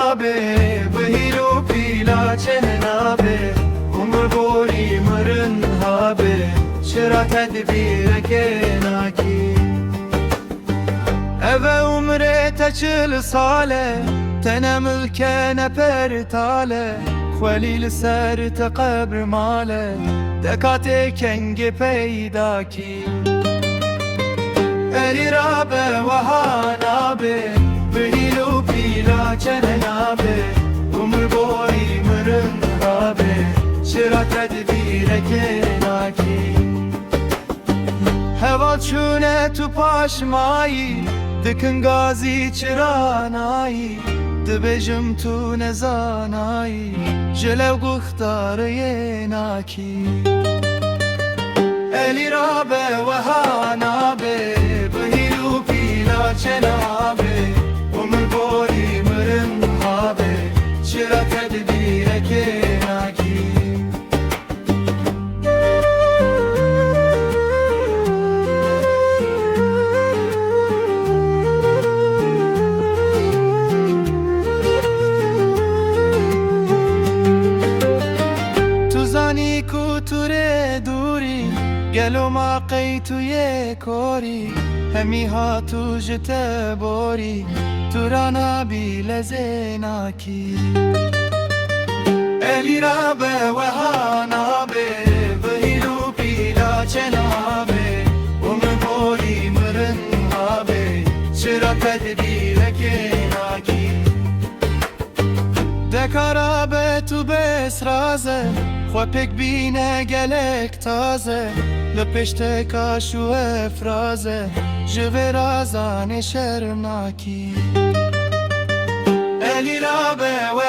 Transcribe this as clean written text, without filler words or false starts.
نابه بهیلو پیلا چه نابه عمر بوری مرن هابه چرا تدبیر که ناکی Eve umre teçil sale Tene mülke ne pertale Khvelil ser te qabr male Dekate kengi peyda ki Eri rabe ve hanabe Bihilu pila çenenabe Umr boy mırın rabe Şira tedbire kenaki Heva çune tu paşmayı Dikin gazi çiranayı Dibejim tu nezanayı Jelev guhtarı yenaki Eli rabe ve hanabe Bihilu pila çenabe Umr bori mırın habe Çira tedbire kenaki زانی کو توره دوری گلو ما قیتو یه کوری همی ها تو جته بوری تو رانا بی لزیناکی الی رابه و هانابه بهیلو پیلا چنابه عمر بوری مرن هابه چرا تدبیر کناکی دکارا به تو بس رازه خو پک بینه گلک تازه لپشت کاشو افرازه جوه رازان شرمناکی الی رابه و